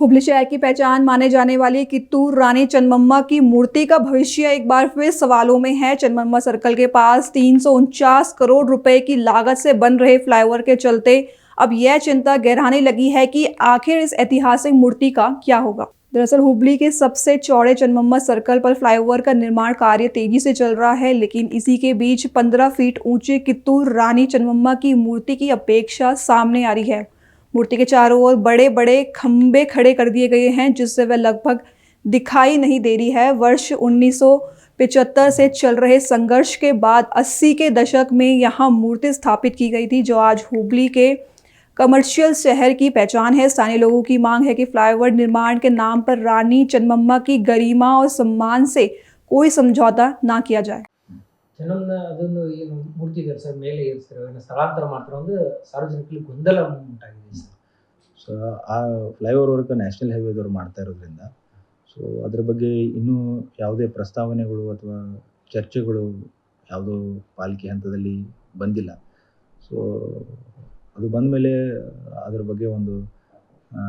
हुबली शहर की पहचान माने जाने वाली कित्तूर रानी चन्नम्मा की मूर्ति का भविष्य एक बार फिर सवालों में है। चन्नम्मा सर्कल के पास 349 करोड़ रुपए की लागत से बन रहे फ्लाईओवर के चलते अब यह चिंता गहराने लगी है कि आखिर इस ऐतिहासिक मूर्ति का क्या होगा। दरअसल हुबली के सबसे चौड़े चन्नम्मा सर्कल पर फ्लाईओवर का निर्माण कार्य तेजी से चल रहा है, लेकिन इसी के बीच 15 फीट ऊंचे कित्तूर रानी चन्नम्मा की मूर्ति की अपेक्षा सामने आ रही है। मूर्ति के चारों ओर बड़े बड़े खंभे खड़े कर दिए गए हैं, जिससे वह लगभग दिखाई नहीं दे रही है। वर्ष 1975 से चल रहे संघर्ष के बाद 80 के दशक में यहाँ मूर्ति स्थापित की गई थी, जो आज हुबली के कमर्शियल शहर की पहचान है। स्थानीय लोगों की मांग है कि फ्लाईओवर निर्माण के नाम पर रानी चन्नम्मा की गरिमा और सम्मान से कोई समझौता ना किया जाए। ಜನನ್ನ ಅದೊಂದು ಏನು ಮೂರ್ತಿ ಇದೆ ಸರ್, ಮೇಲೆ ಏರಿಸ್ತಾರೆ, ಅದನ್ನ ಸ್ಥಳಾಂತರ ಮಾಡ್ತಾರೆ ಒಂದು ಸಾರ್ವಜನಿಕರಿಗೆ ಗೊಂದಲ ಉಂಟಾಗಿದೆ ಸರ್. ಸೊ ಆ ಫ್ಲೈಓವರ್ ವರ್ಕ್ ನ್ಯಾಷನಲ್ ಹೈವೇದವ್ರು ಮಾಡ್ತಾ ಇರೋದ್ರಿಂದ ಸೊ ಅದ್ರ ಬಗ್ಗೆ ಇನ್ನೂ ಯಾವುದೇ ಪ್ರಸ್ತಾವನೆಗಳು ಅಥವಾ ಚರ್ಚೆಗಳು ಯಾವುದೋ ಪಾಲಿಕೆ ಹಂತದಲ್ಲಿ ಬಂದಿಲ್ಲ. ಸೊ ಅದು ಬಂದ ಮೇಲೆ ಅದ್ರ ಬಗ್ಗೆ ಆ,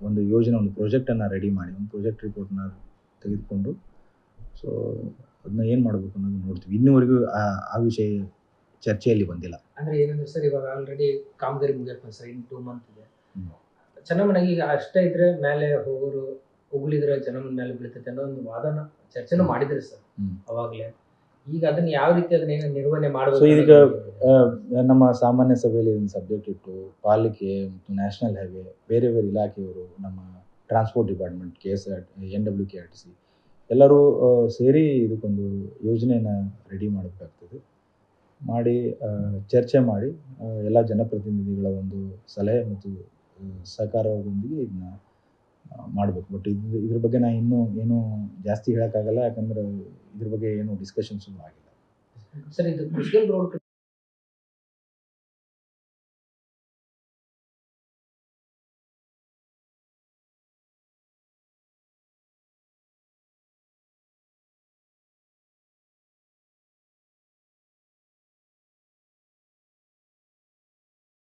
ಒಂದು ಯೋಜನೆ, ಒಂದು ಪ್ರಾಜೆಕ್ಟನ್ನು ರೆಡಿ ಮಾಡಿ, ಒಂದು ಪ್ರಾಜೆಕ್ಟ್ ರಿಪೋರ್ಟ್ನ ತೆಗೆದುಕೊಂಡು ಸೊ ಅದನ್ನ ಏನು ಮಾಡಬೇಕು ಅನ್ನೋದು ನೋಡ್ತೀವಿ. ಇನ್ನೂವರೆಗೂ ಆ ವಿಷಯ ಚರ್ಚೆಯಲ್ಲಿ ಬಂದಿಲ್ಲ. ಅಂದ್ರೆ ಏನಂದ್ರೆ ಸರ್, ಇವಾಗ ಆಲ್ರೆಡಿ ಕಾಮಗಾರಿ ಮುಗಿಯಪ್ಪ ಸರ್, ಇನ್ನು 2 ಮಂತ್ ಇದೆ. ಹ್ಮ್. ಚೆನ್ನಮ್ಮನಿಗೆ ಈಗ ಅಷ್ಟೇ ಇದ್ರೆ ಮೇಲೆ ಹೋಗೋರು ಉಗುಳಿದ್ರೆ ಚೆನ್ನಮ್ಮನ ಮೇಲೆ ಬೀಳ್ತೈತೆ ಅನ್ನೋ ಒಂದು ವಾದನ ಚರ್ಚೆನೂ ಮಾಡಿದ್ರಿ ಸರ್ ಅವಾಗಲೇ. ಈಗ ಅದನ್ನ ಯಾವ ರೀತಿ ಅದನ್ನ ಏನು ನಿರ್ವಹಣೆ ಮಾಡಬೇಕು? ಸೊ ಈಗ ನಮ್ಮ ಸಾಮಾನ್ಯ ಸಭೆಯಲ್ಲಿ ಇದನ್ನು ಸಬ್ಜೆಕ್ಟ್ ಇಟ್ಟು ಪಾಲಿಕೆ ಮತ್ತು ನ್ಯಾಷನಲ್ ಹೈವೇ ಬೇರೆ ಬೇರೆ ಇಲಾಖೆಯವರು, ನಮ್ಮ ಟ್ರಾನ್ಸ್ಪೋರ್ಟ್ ಡಿಪಾರ್ಟ್ಮೆಂಟ್, NWKRTC ಎಲ್ಲರೂ ಸೇರಿ ಇದಕ್ಕೊಂದು ಯೋಜನೆಯನ್ನು ರೆಡಿ ಮಾಡಬೇಕಾಗ್ತದೆ. ಮಾಡಿ ಚರ್ಚೆ ಮಾಡಿ ಎಲ್ಲ ಜನಪ್ರತಿನಿಧಿಗಳ ಒಂದು ಸಲಹೆ ಮತ್ತು ಸಹಕಾರದೊಂದಿಗೆ ಇದನ್ನ ಮಾಡಬೇಕು. ಬಟ್ ಇದ್ರ ಬಗ್ಗೆ ನಾನು ಇನ್ನೂ ಏನೂ ಜಾಸ್ತಿ ಹೇಳೋಕ್ಕಾಗಲ್ಲ, ಯಾಕಂದರೆ ಇದ್ರ ಬಗ್ಗೆ ಏನೂ ಡಿಸ್ಕಷನ್ಸು ಆಗಿಲ್ಲ ಸರ್. ಇದು ಕುಶಲ್ ರೋಡ್